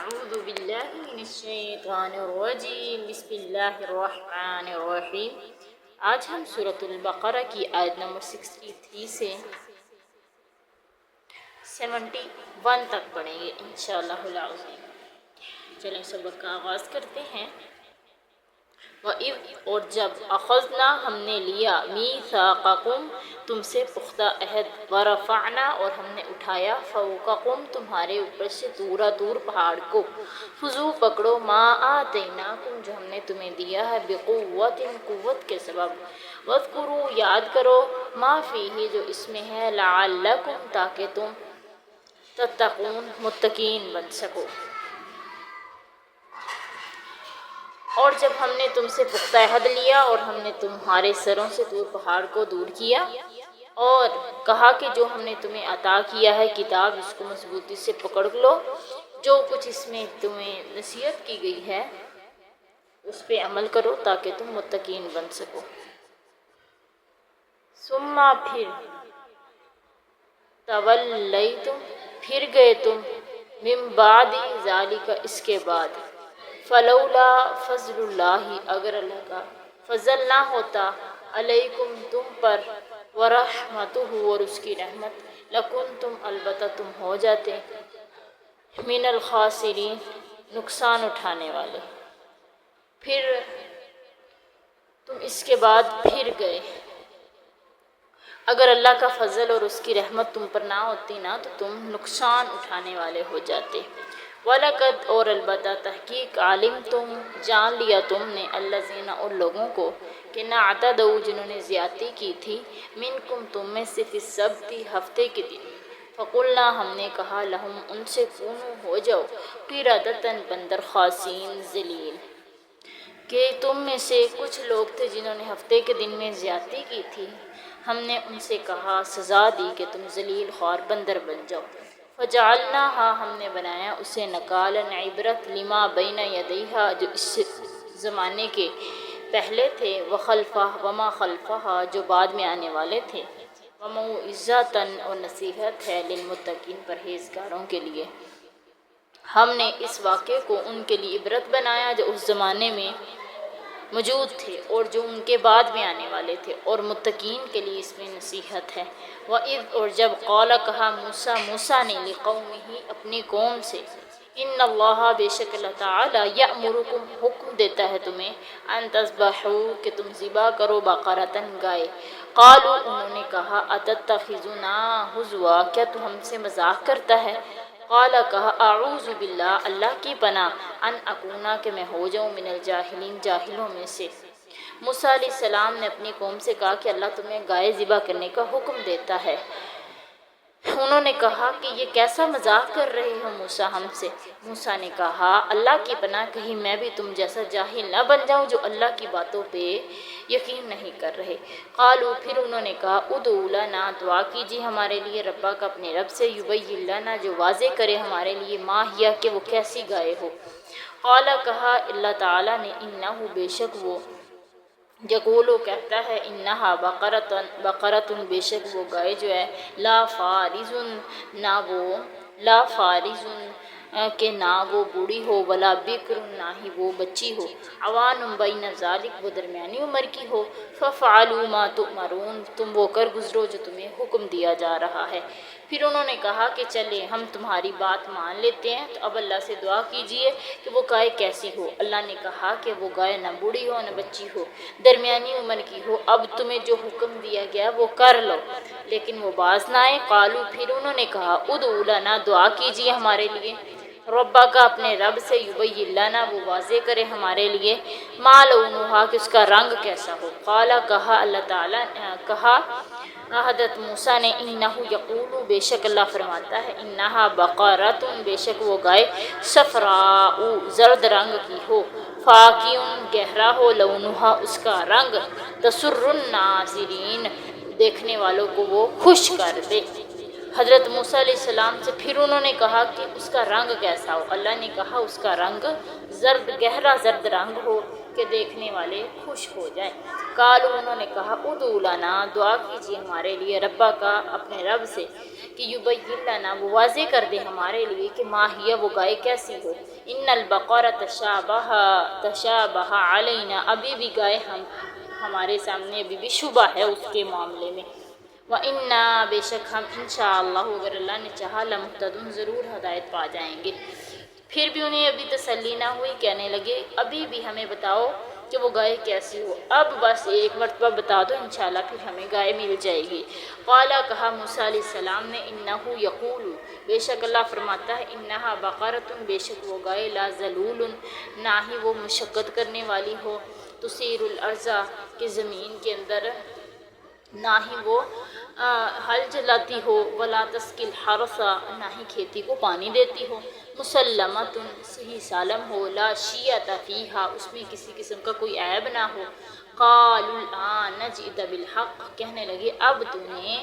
اعوذ باللہ من الشیطان الرجیم بسم اللہ الرحمن الرحیم۔ آج ہم سورۃ البقرہ کی آیت نمبر 63 سے 71 تک پڑھیں گے انشاءاللہ العظیم۔ چلیں سبق کا آغاز کرتے ہیں۔ وَإِذْ اور جب اخذنا ہم نے لیا میثاقکم تم سے پختہ عہد، ورفعنا اور ہم نے اٹھایا فوقکم تمہارے اوپر سے طور پہاڑ کو، خذوا پکڑو ما آتیناکم جو ہم نے تمہیں دیا ہے، بقوت قوت کے سبب، واذکروا یاد کرو ما فیہ جو اس میں ہے، لعلکم تاکہ تم تتقون متقین بن سکو۔ اور جب ہم نے تم سے پختہ عہد لیا اور ہم نے تمہارے سروں سے طور پہاڑ کو دور کیا اور کہا کہ جو ہم نے تمہیں عطا کیا ہے کتاب اس کو مضبوطی سے پکڑ لو، جو کچھ اس میں تمہیں نصیحت کی گئی ہے اس پہ عمل کرو تاکہ تم متقین بن سکو۔ ثم پھر تولیتم پھر گئے تم، من بعد ذالک اس کے بعد، فلولا فضل اللہ اگر اللہ کا فضل نہ ہوتا، علیکم تم پر، ورحمتہ اور اس کی رحمت، لکنتم البتہ تم ہو جاتے، من الخاسرین نقصان اٹھانے والے۔ پھر تم اس کے بعد پھر گئے، اگر اللہ کا فضل اور اس کی رحمت تم پر نہ ہوتی نا تو تم نقصان اٹھانے والے ہو جاتے۔ وَلَقَدْ اور البتہ تحقیق عالم تم جان لیا تم نے، الذین اور لوگوں کو کہ اعتدوا جنہوں نے زیادتی کی تھی، منکم تم میں سے، فی السبت ہفتے کے دن، فقلنا ہم نے کہا لہم ان سے، کونوا ہو جاؤ، قردۃ بندر خاسئین ذلیل، کہ تم میں سے کچھ لوگ تھے جنہوں نے ہفتے کے دن میں زیادتی کی تھی، ہم نے ان سے کہا سزا دی کہ تم ذلیل خوار بندر بن جاؤ۔ فجعلناہا ہم نے بنایا اسے نکالا عبرت، لما بین یدیہا جو اس زمانے کے پہلے تھے، وخلفہ وما خلفہا جو بعد میں آنے والے تھے، وموعظۃ اور نصیحت ہے، للمتقین پرہیزگاروں کے لیے۔ ہم نے اس واقعے کو ان کے لیے عبرت بنایا جو اس زمانے میں موجود تھے اور جو ان کے بعد میں آنے والے تھے، اور متقین کے لیے اس میں نصیحت ہے۔ وَإِذْ اور جب قال کہا موسیٰ نے لقومہ اپنی قوم سے، ان اللہ بے شک اللہ تعالی یأمرکم حکم دیتا ہے تمہیں، ان تذبحوا کہ تم ذبح کرو، بقرۃ گائے۔ قالوا انہوں نے کہا اتتخذنا ہزوا کیا تو ہم سے مذاق کرتا ہے؟ قال کہا اعوذ باللہ اللہ کی پناہ، ان اکونا کہ میں ہو جاؤں، من الجاہلین جاہلوں میں سے۔ موسیٰ علیہ السلام نے اپنی قوم سے کہا کہ اللہ تمہیں گائے ذبح کرنے کا حکم دیتا ہے۔ انہوں نے کہا کہ یہ کیسا مذاق کر رہے ہو موسیٰ ہم سے؟ موسیٰ نے کہا اللہ کی پناہ کہیں میں بھی تم جیسا جاہل نہ بن جاؤں جو اللہ کی باتوں پہ یقین نہیں کر رہے۔ قالوا پھر انہوں نے کہا ادعو لنا دعا کیجیے ہمارے لیے ربک اپنے رب سے، یبین لنا جو واضح کرے ہمارے لیے، ما ہی کہ وہ کیسی گائے ہو۔ قال کہا اللہ تعالیٰ نے انہ بے شک وہ، یقولو کہتا ہے، انہا بقرۃ بے شک وہ گائے جو ہے، لا فارض کہ نہ وہ بوڑھی ہو، ولا بکر نہ ہی وہ بچی ہو، عوان بین ذالک وہ درمیانی عمر کی ہو، ففعلوا ما تؤمرون تم وہ کر گزرو جو تمہیں حکم دیا جا رہا ہے۔ پھر انہوں نے کہا کہ چلے ہم تمہاری بات مان لیتے ہیں، تو اب اللہ سے دعا کیجئے کہ وہ گائے کیسی ہو۔ اللہ نے کہا کہ وہ گائے نہ بوڑھی ہو نہ بچی ہو، درمیانی عمر کی ہو، اب تمہیں جو حکم دیا گیا وہ کر لو۔ لیکن وہ باز نہ آئے۔ قالوا پھر انہوں نے کہا ادعو لنا دعا کیجئے ہمارے لیے ربک اپنے رب سے، یبین لنا وہ واضح کرے ہمارے لیے، ما لونہا کہ اس کا رنگ کیسا ہو۔ قال کہا اللہ تعالیٰ کہا حضرت موسیٰ نے، انہ یقول بے شک اللہ فرماتا ہے، انہا بقرۃ بے شک وہ گائے، صفراء زرد رنگ کی ہو، فاقع گہرا ہو، لونہا اس کا رنگ، تسر الناظرین دیکھنے والوں کو وہ خوش کر دے۔ حضرت موسیٰ علیہ السلام سے پھر انہوں نے کہا کہ اس کا رنگ کیسا ہو؟ اللہ نے کہا اس کا رنگ زرد، گہرا زرد رنگ ہو کہ دیکھنے والے خوش ہو جائیں۔ قالوا انہوں نے کہا ادعو لنا دعا کیجیے ہمارے لیے ربا کا اپنے رب سے کہ یبین لنا وہ واضح کر دے ہمارے لیے کہ ماہیہ وہ گائے کیسی ہو ان البقرہ تشابہ علینا ابھی بھی گائے ہمارے سامنے ابھی بھی شبہ ہے اس کے معاملے میں وَإِنَّا بے شک ہم انشاءاللہ اگر اللہ نے چاہا لمہتدون ضرور ہدایت پا جائیں گے۔ پھر بھی انہیں ابھی تسلی نہ ہوئی، کہنے لگے ابھی بھی ہمیں بتاؤ کہ وہ گائے کیسی ہو، اب بس ایک مرتبہ بتا دو انشاءاللہ پھر ہمیں گائے مل جائے گی۔ قالا کہا موسیٰ علیہ السلام نے انہو یقول بے شک اللہ فرماتا ہے انہا بقرۃ بے شک وہ گائے لا ذلول نہ ہی وہ مشقت کرنے والی ہو، تثیر الارض کہ زمین کے اندر نہ ہی وہ ہل چلاتی ہو، ولا تسقی الحرث نہ ہی کھیتی کو پانی دیتی ہو، مسلمۃ صحیح سالم ہو، لا شیۃ فیہا اس میں کسی قسم کا کوئی عیب نہ ہو۔ قالوا الآن جئت بالحق کہنے لگے اب تو نے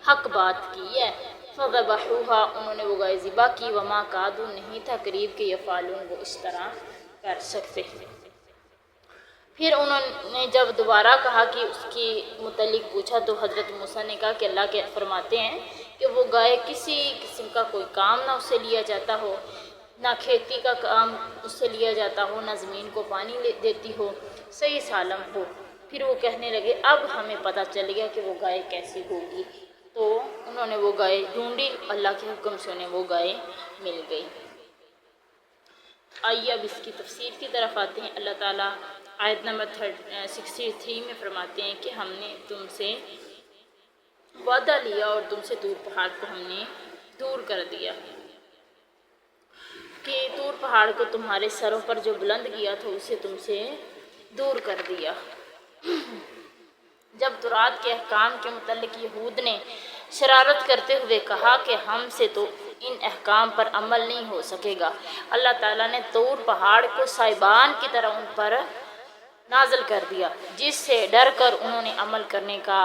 حق بات کی ہے۔ فذبحوها انہوں نے وہ گائے ذبح کی، وما کادوا نہیں تھا قریب کہ یفعلون وہ اس طرح کر سکتے۔ پھر انہوں نے جب دوبارہ کہا کہ اس کی متعلق پوچھا تو حضرت موسیٰ نے کہا کہ اللہ کے فرماتے ہیں کہ وہ گائے کسی قسم کا کوئی کام نہ اس سے لیا جاتا ہو، نہ کھیتی کا کام اس سے لیا جاتا ہو، نہ زمین کو پانی دیتی ہو، صحیح سالم ہو۔ پھر وہ کہنے لگے اب ہمیں پتہ چل گیا کہ وہ گائے کیسی ہوگی، تو انہوں نے وہ گائے ڈھونڈی، اللہ کے حکم سے انہیں وہ گائے مل گئی۔ آئیے اب اس کی تفسیر کی طرف آتے ہیں۔ اللہ تعالیٰ آیت نمبر 63 میں فرماتے ہیں کہ ہم نے تم سے وعدہ لیا اور تم سے طور پہاڑ کو ہم نے دور کر دیا، کہ طور پہاڑ کو تمہارے سروں پر جو بلند کیا تھا اسے تم سے دور کر دیا۔ جب تورات کے احکام کے متعلق یہود نے شرارت کرتے ہوئے کہا کہ ہم سے تو ان احکام پر عمل نہیں ہو سکے گا، اللہ تعالیٰ نے طور پہاڑ کو سائبان کی طرح ان پر نازل کر دیا، جس سے ڈر کر انہوں نے عمل کرنے کا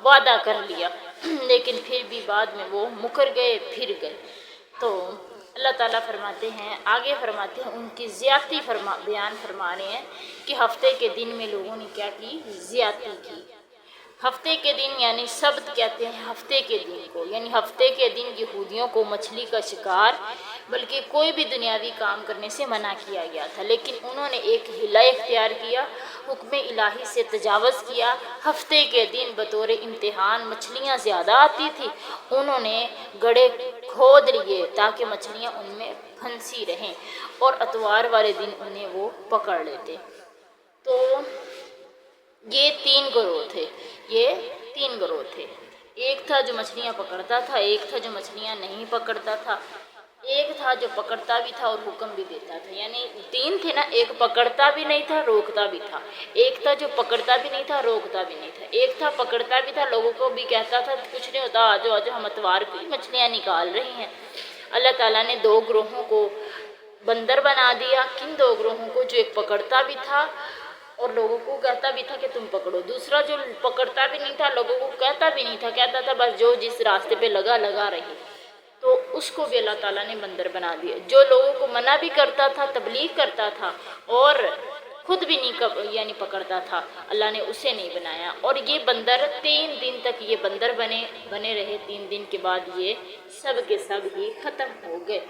وعدہ کر لیا، لیکن پھر بھی بعد میں وہ مکر گئے، پھر گئے۔ تو اللہ تعالیٰ فرماتے ہیں، آگے فرماتے ہیں ان کی زیادتی بیان فرما رہے ہیں کہ ہفتے کے دن میں لوگوں نے کیا کی، زیادتی کی۔ ہفتے کے دن یعنی سبت کہتے ہیں ہفتے کے دن کو، یعنی ہفتے کے دن یہودیوں کو مچھلی کا شکار بلکہ کوئی بھی دنیاوی کام کرنے سے منع کیا گیا تھا، لیکن انہوں نے ایک حیلہ اختیار کیا، حکم الہی سے تجاوز کیا۔ ہفتے کے دن بطور امتحان مچھلیاں زیادہ آتی تھی، انہوں نے گڑھے کھود لیے تاکہ مچھلیاں ان میں پھنسی رہیں اور اتوار والے دن انہیں وہ پکڑ لیتے۔ تو یہ تین گروہ تھے، ایک تھا جو مچھلیاں پکڑتا تھا، ایک تھا جو مچھلیاں نہیں پکڑتا تھا، ایک تھا جو پکڑتا بھی تھا اور حکم بھی دیتا تھا۔ یعنی تین تھے نا، ایک پکڑتا بھی نہیں تھا روکتا بھی تھا، ایک تھا جو پکڑتا بھی نہیں تھا روکتا بھی نہیں تھا، ایک تھا پکڑتا بھی تھا لوگوں کو بھی کہتا تھا کچھ نہیں ہوتا، آجو آجو ہم اتوار کی مچھلیاں نکال رہے ہیں۔ اللہ تعالیٰ نے دو گروہوں کو بندر بنا دیا، کن دو گروہوں کو، جو ایک پکڑتا بھی تھا اور لوگوں کو کہتا بھی تھا کہ تم پکڑو، دوسرا جو پکڑتا بھی نہیں تھا لوگوں کو کہتا بھی نہیں تھا، کہتا تھا بس جو جس راستے پہ لگا رہے، تو اس کو بھی اللہ تعالیٰ نے بندر بنا دیا۔ جو لوگوں کو منع بھی کرتا تھا، تبلیغ کرتا تھا اور خود بھی نہیں یعنی پکڑتا تھا، اللہ نے اسے نہیں بنایا۔ اور یہ بندر 3 دن تک یہ بندر بنے رہے، 3 دن کے بعد یہ سب کے سب ہی ختم ہو گئے۔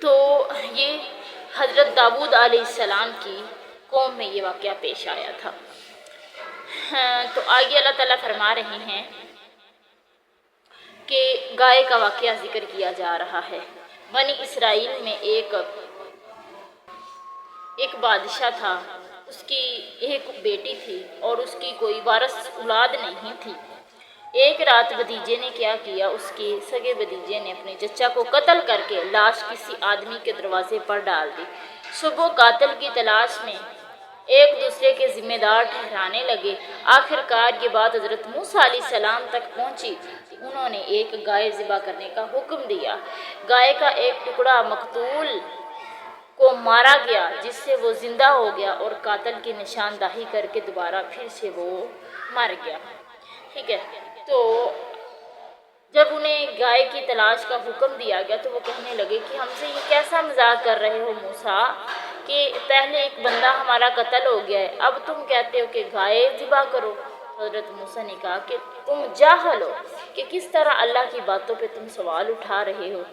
تو یہ حضرت داؤد علیہ السلام کی قوم میں یہ واقعہ پیش آیا تھا۔ تو آگے اللہ تعالیٰ فرما رہے ہیں کہ گائے کا واقعہ ذکر کیا جا رہا ہے۔ بنی اسرائیل میں ایک بادشاہ تھا، اس کی ایک بیٹی تھی اور اس کی کوئی وارث اولاد نہیں تھی۔ ایک رات بھتیجے نے کیا کیا، اس کے سگے بھتیجے نے اپنے چچا کو قتل کر کے لاش کسی آدمی کے دروازے پر ڈال دی۔ صبح قاتل کی تلاش میں ایک دوسرے کے ذمہ دار ٹھہرانے لگے۔ آخر کار یہ بات حضرت موسیٰ علیہ السلام تک پہنچی، انہوں نے ایک گائے ذبح کرنے کا حکم دیا۔ گائے کا ایک ٹکڑا مقتول کو مارا گیا، جس سے وہ زندہ ہو گیا اور قاتل کی نشاندہی کر کے دوبارہ پھر سے وہ مر گیا۔ ٹھیک ہے، تو جب انہیں گائے کی تلاش کا حکم دیا گیا تو وہ کہنے لگے کہ ہم سے یہ کیسا مذاق کر رہے ہو موسیٰ کہ پہلے ایک بندہ ہمارا قتل ہو گیا ہے، اب تم کہتے ہو کہ گائے ذبح کرو۔ حضرت موسیٰ نے کہا کہ تم جاہل ہو کہ کس طرح اللہ کی باتوں پہ تم سوال اٹھا رہے ہو۔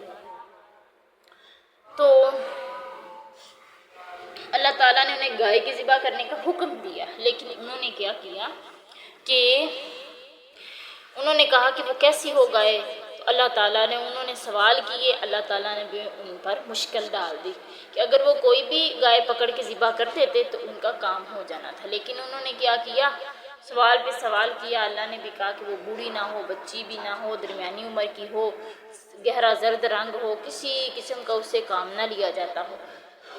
تو اللہ تعالیٰ نے انہیں گائے کی ذبح کرنے کا حکم دیا، لیکن انہوں نے کیا کیا کہ انہوں نے کہا کہ وہ کیسی ہو گائے؟ تو اللہ تعالیٰ نے انہوں نے سوال کیے، اللہ تعالیٰ نے بھی ان پر مشکل ڈال دی کہ اگر وہ کوئی بھی گائے پکڑ کے ذبح کر دیتے تو ان کا کام ہو جانا تھا، لیکن انہوں نے کیا کیا؟ سوال پہ سوال کیا۔ اللہ نے بھی کہا کہ وہ بوڑھی نہ ہو، بچی بھی نہ ہو، درمیانی عمر کی ہو، گہرا زرد رنگ ہو، کسی قسم کا اس سے کام نہ لیا جاتا ہو۔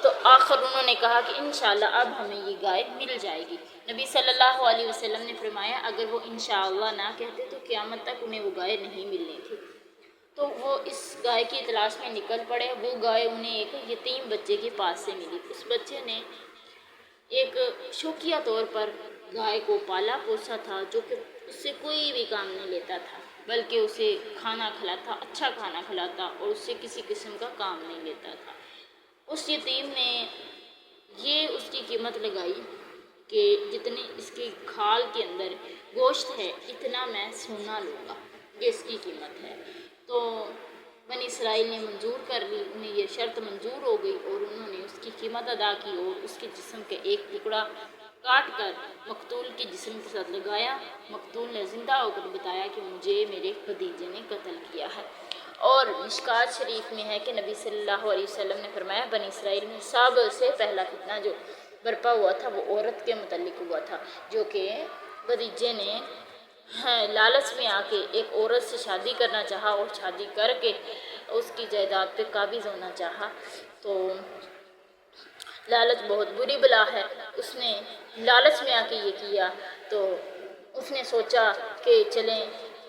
تو آخر انہوں نے کہا کہ انشاءاللہ اب ہمیں یہ گائے مل جائے گی۔ نبی صلی اللہ علیہ وسلم نے فرمایا اگر وہ انشاءاللہ نہ کہتے تو قیامت تک انہیں وہ گائے نہیں ملنی تھی۔ تو وہ اس گائے کی تلاش میں نکل پڑے۔ وہ گائے انہیں ایک یتیم بچے کے پاس سے ملی۔ اس بچے نے ایک شوقیہ طور پر گائے کو پالا پوسا تھا، جو کہ اس سے کوئی بھی کام نہیں لیتا تھا، بلکہ اسے کھانا کھلاتا، اچھا کھانا کھلاتا اور اس سے کسی قسم کا کام نہیں لیتا تھا۔ اس یتیم نے یہ اس کی قیمت لگائی کہ جتنی اس کی کھال کے اندر گوشت ہے اتنا میں سونا لوں گا، یہ اس کی قیمت ہے۔ تو بنی اسرائیل نے منظور کر لی، انہیں یہ شرط منظور ہو گئی اور انہوں نے اس کی قیمت ادا کی اور اس کے جسم کے ایک ٹکڑا کاٹ کر مقتول کے جسم کے ساتھ لگایا۔ مقتول نے زندہ ہو کر بتایا کہ مجھے میرے بھتیجے نے قتل کیا ہے۔ اور مشکات شریف میں ہے کہ نبی صلی اللہ علیہ وسلم نے فرمایا بنی اسرائیل میں سب سے پہلا فتنہ جو برپا ہوا تھا وہ عورت کے متعلق ہوا تھا، جو کہ بھتیجے نے لالچ میں آ کے ایک عورت سے شادی کرنا چاہا اور شادی کر کے اس کی جائیداد پہ قابض ہونا چاہا۔ تو لالچ بہت بری بلا ہے، اس نے لالچ میں آ کے یہ کیا۔ تو اس نے سوچا کہ چلیں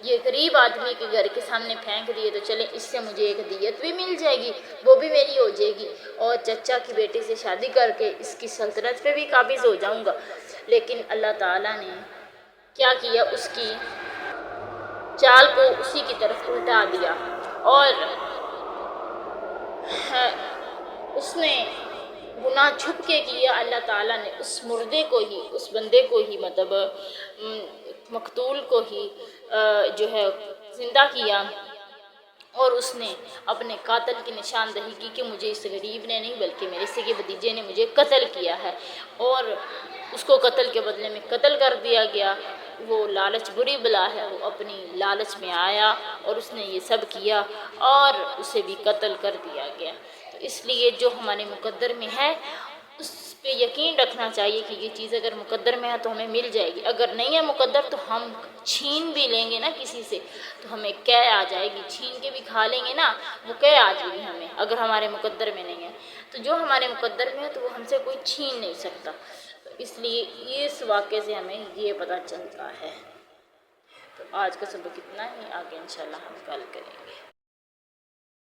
یہ غریب آدمی کے گھر کے سامنے پھینک دیے تو چلیں اس سے مجھے ایک دیت بھی مل جائے گی، وہ بھی میری ہو جائے گی اور چچا کی بیٹی سے شادی کر کے اس کی سلطنت پہ بھی قابض ہو جاؤں گا۔ لیکن اللہ تعالیٰ نے کیا کیا؟ اس کی چال کو اسی کی طرف الٹا دیا اور اس نے گناہ چھپ کے کیا۔ اللہ تعالیٰ نے اس مردے کو ہی، اس بندے کو ہی مطلب مقتول کو ہی جو ہے زندہ کیا اور اس نے اپنے قاتل کی نشاندہی کی کہ مجھے اس غریب نے نہیں بلکہ میرے سگے بھتیجے نے مجھے قتل کیا ہے، اور اس کو قتل کے بدلے میں قتل کر دیا گیا۔ وہ لالچ بری بلا ہے، وہ اپنی لالچ میں آیا اور اس نے یہ سب کیا اور اسے بھی قتل کر دیا گیا۔ تو اس لیے جو ہمارے مقدر میں ہے اس پہ یقین رکھنا چاہیے کہ یہ چیز اگر مقدر میں ہے تو ہمیں مل جائے گی، اگر نہیں ہے مقدر تو ہم چھین بھی لیں گے نا کسی سے تو ہمیں قے آ جائے گی، چھین کے بھی کھا لیں گے نا، وہ قے آ جائے گی ہمیں اگر ہمارے مقدر میں نہیں ہے۔ تو جو ہمارے مقدر میں ہے تو وہ ہم سے کوئی چھین نہیں سکتا۔ تو اس لیے اس واقعے سے ہمیں یہ پتہ چلتا ہے۔ تو آج کا سبق اتنا ہی، آگے انشاءاللہ ہم کل کریں گے۔